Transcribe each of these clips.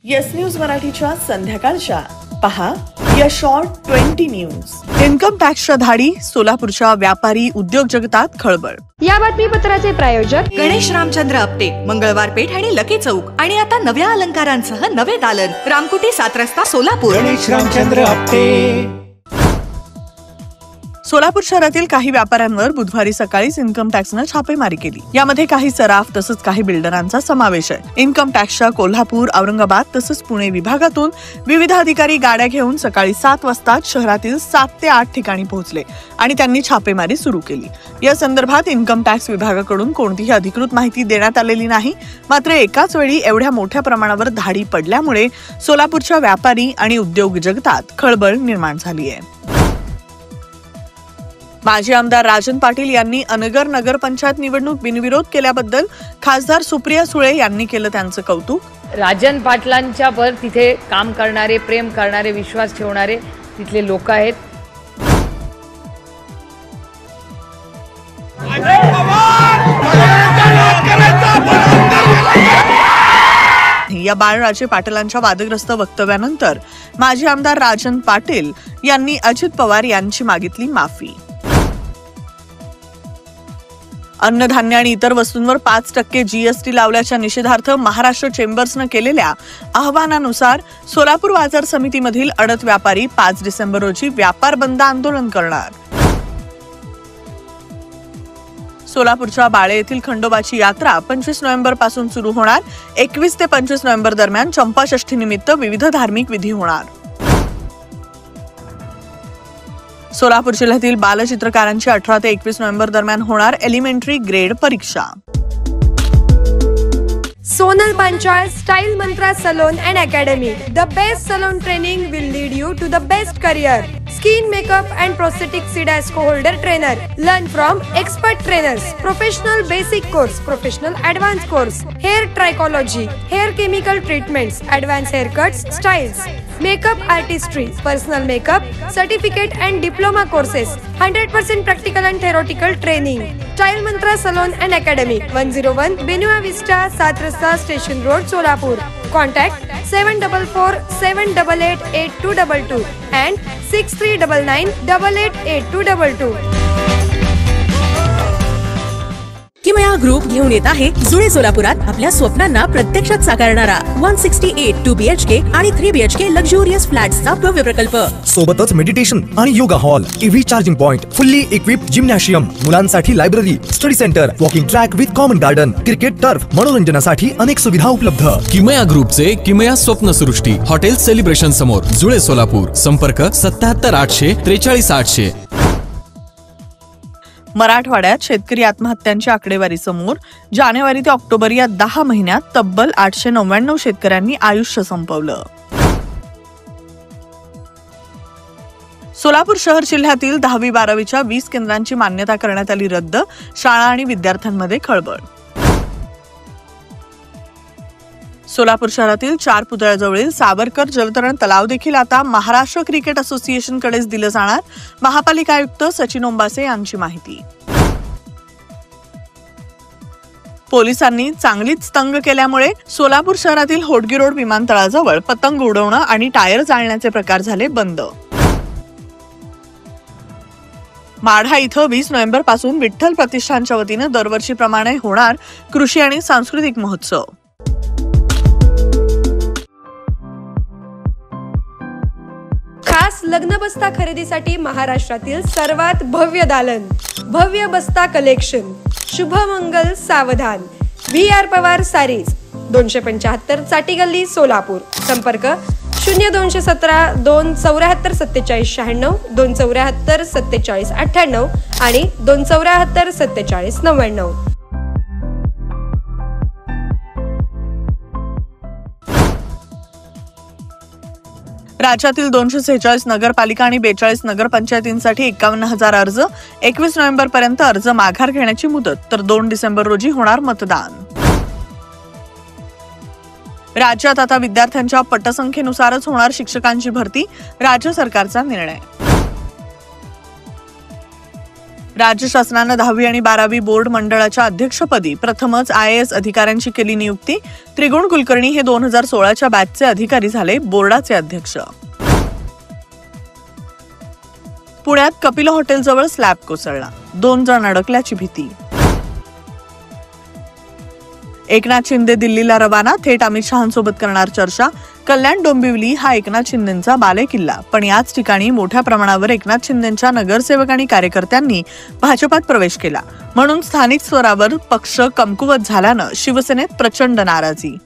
Yes news मराठीच्या संध्याकाळच्या पहा या शॉर्ट 20 न्यूज। इन्कम टॅक्सच्या धाडी, सोलापूरच्या व्यापारी उद्योग जगतात खळबळ। या बातमीपत्राचे प्रायोजक गणेश रामचंद्र आपटे, मंगळवार पेठ आणि लकी चौक आणि आता नव्या अलंकारांसह नवे दालन, रामकुटी 7 रस्ता सोलापूर। गणेश रामचंद्र आपटे। सोलापूर शहरातील काही व्यापाऱ्यांवर बुधवारी सकाळीच इन्कम टॅक्सनं छापेमारी केली। यामध्ये काही सराफ तसंच काही बिल्डरांचा समावेश आहे। इन्कम टॅक्सच्या कोल्हापूर, औरंगाबाद तसंच पुणे विभागातून विविध अधिकारी गाड्या घेऊन सकाळी 7 वाजता शहरातील 7 ते 8 ठिकाणी पोहोचले आणि त्यांनी छापेमारी सुरू केली। या संदर्भात इन्कम टॅक्स विभागाकडून कोणतीही अधिकृत माहिती देण्यात आलेली नाही। मात्र एकाच वेळी एवढ्या मोठ्या प्रमाणावर धाडी पडल्यामुळे सोलापूरच्या व्यापारी आणि उद्योग जगतात खळबळ निर्माण झाली आहे। माजी आमदार राजन पाटील यांनी अनगर नगरपंचायत निवडणूक बिनविरोध केल्याबद्दल खासदार सुप्रिया सुळे यांनी केलं त्यांचं कौतुक। राजन पाटलांच्या वर तिथे काम करणारे, प्रेम करणारे, विश्वास ठेवणारे तिथले लोक आहेत। या बाळराजे पाटलांच्या वादग्रस्त वक्तव्यानंतर माजी आमदार राजन पाटील यांनी अजित पवार यांची मागितली माफी। अन्नधान्य आणि इतर वस्तूंवर 5% GST लावल्याच्या निषेधार्थ महाराष्ट्र चेंबर्सनं केलेल्या आवाहनानुसार सोलापूर बाजार समितीमधील अडत व्यापारी 5 डिसेंबर रोजी व्यापार बंद आंदोलन करणार। सोलापूरच्या बाळे येथील खंडोबाची यात्रा 25 नोव्हेंबर पासून सुरू होणार। 21 ते 25 नोव्हेंबर दरम्यान चंपाषष्ठी निमित्त विविध धार्मिक विधी होणार। सोलापूर जिल्ह्यातील बालचित्रकारांची 18 ते 21 नोव्हेंबर दरम्यान होणार एलिमेंटरी ग्रेड परीक्षा। Sonal Panchal Style Mantra Salon and Academy. The best salon training will lead you to the best career. Skin makeup and prosthetic SIDASCO holder trainer. Learn from expert trainers. Professional basic course, professional advanced course. Hair trichology, hair chemical treatments, advanced haircuts, styles. Makeup artistry, personal makeup, certificate and diploma courses. 100% practical and theoretical training. Style Mantra Salon and Academy. 101 Benua Vista, 7 Rasta Station Road, Solapur. Contact 744-788-8222 and 6399-888222. किमया group घेऊन येत आहे जुळे सोलापुरात आपल्या स्वप्नांना प्रत्यक्षात साकारणारा 168 2 BHK आणि 3 BHK लक्झुरियस फ्लॅट्सचा भव्य प्रकल्प। सोबतच मेडिटेशन आणि yoga hall, EV charging point, fully equipped gymnasium, मुलांसाठी library, study centre, walking track with common garden, cricket turf, मनोरंजनासाठी अनेक सुविधा उपलब्ध। किमया ग्रुपचे किमया स्वप्नसृष्टी हॉटेल सेलिब्रेशन समोर, जुळे सोलापूर। संपर्क 77 800 43 800। मराठवाड्यात शेतकरी आत्महत्यांची आकडेवारी समोर। जानेवारी ते ऑक्टोबर या 10 महिन्यात तब्बल 899 शेतकऱ्यांनी आयुष्य संपवलं। सोलापूर शहर जिल्ह्यातील 10वी-12वीच्या 20 केंद्रांची मान्यता करण्यात आली रद्द। शाळा आणि विद्यार्थ्यांमध्ये खळबळ। सोलापूर शहरातील 4 पुतळ्याजवळील सावरकर जलतरण तलाव देखील आता महाराष्ट्र क्रिकेट असोसिएशन कडेच दिलं जाणार। महापालिका आयुक्त सचिन ओंबासे यांची माहिती। पोलिसांनी चांगलीच तंग केल्यामुळे सोलापूर शहरातील होडगी रोड विमानतळाजवळ पतंग उडवणं आणि टायर जाळण्याचे प्रकार झाले बंद। माढा इथं 20 नोव्हेंबर पासून विठ्ठल प्रतिष्ठानच्या वतीनं दरवर्षीप्रमाणे होणार कृषी आणि सांस्कृतिक महोत्सव। खास लग्न बस्ता खरेदीसाठी महाराष्ट्रातील सर्वात भव्य दालन, भव्य बस्ता कलेक्शन, शुभमंगल सावधान, VR पवार सारीज, 275 चाटी गल्ली, सोलापूर। संपर्क 0217 274 47 96, 274 47 98 आणि 274 47 99। राज्यातील 246 नगरपालिका आणि 42 नगरपंचायतींसाठी 51,000 अर्ज। 21 नोव्हेंबर पर्यंत अर्ज माघार घेण्याची मुदत, तर 2 डिसेंबर रोजी होणार मतदान। राज्यात आता विद्यार्थ्यांच्या पटसंख्येनुसारच होणार शिक्षकांची भरती, राज्य सरकारचा निर्णय। राज्य शासनानं 10वी आणि 12वी बोर्ड मंडळाच्या अध्यक्षपदी प्रथमच IAS अधिकाऱ्यांची केली नियुक्ती. त्रिगुण कुलकर्णी हे 2016च्या बॅचचे अधिकारी झाले बोर्डाचे अध्यक्ष. पुण्यात कपिल हॉटेलजवळ स्लॅब कोसळला, 2 जण अडकल्याची भीती. एकनाथ शिंदे दिल्लीला रवाना, थेट अमित शहांसोबत करणार चर्चा. कल्याण डोंबिवली हा एकनाथ शिंदेंचा बालेकिल्ला, पण याच ठिकाणी मोठ्या प्रमाणावर एकनाथ शिंदेंच्या नगरसेवक आणि कार्यकर्त्यांनी भाजपात प्रवेश केला, म्हणून स्थानिक स्तरावर पक्ष कमकुवत झाल्यानं शिवसेनेत प्रचंड नाराजी.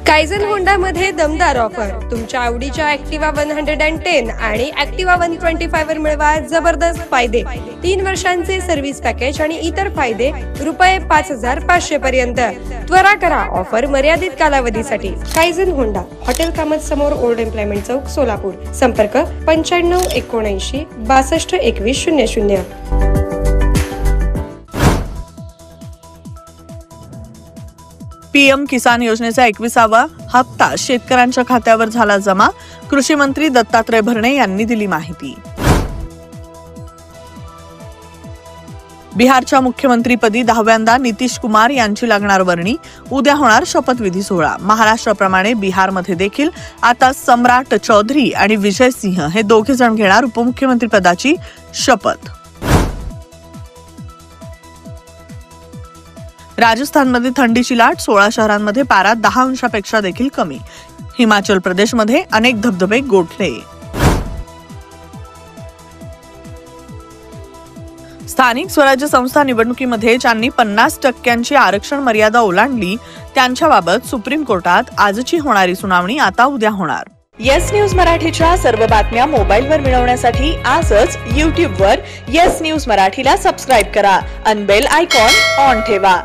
कायझन होंडामध्ये दमदार ऑफर. तुमच्या आवडीच्या ॲक्टिवा 110 आणि ॲक्टिवा 125 वर मिळवा जबरदस्त फायदे. 3 वर्षांचे सर्व्हिस पॅकेज आणि इतर फायदे रुपये 5,500 पर्यंत. त्वरा करा, ऑफर मर्यादित कालावधीसाठी. कायझन होंडा, हॉटेल कामत समोर, ओल्ड एम्प्लॉयमेंट चौक, सोलापूर. संपर्क 9579 62 21 00. PM किसान योजनेचा 21वा हप्ता शेतकऱ्यांच्या खात्यावर झाला जमा. कृषी मंत्री दत्तात्रय भरणे यांनी दिली माहिती. बिहारच्या मुख्यमंत्रीपदी 10व्यांदा नितीश कुमार यांची लागणार वर्णी. उद्या होणार शपथविधी सोहळा. महाराष्ट्राप्रमाणे बिहारमध्ये देखील आता सम्राट चौधरी आणि विजय सिंह हे दोघे जण घेणार उपमुख्यमंत्रीपदाची शपथ. राजस्थानमध्ये थंडीची लाट, 16 शहरांमध्ये पारा 10 अंशापेक्षा देखील कमी. हिमाचल प्रदेशमध्ये अनेक धबधबे गोठले. स्थानिक स्वराज्य संस्था निवडणुकीमध्ये ज्यांनी 50% आरक्षण मर्यादा ओलांडली त्यांच्याबाबत सुप्रीम कोर्टात आजची होणारी सुनावणी आता उद्या होणार. येस न्यूज मराठीच्या सर्व बातम्या मोबाईलवर मिळवण्यासाठी आजच YouTubeवर येस न्यूज मराठीला सबस्क्राईब करा आणि बेल आयकॉन ऑन ठेवा.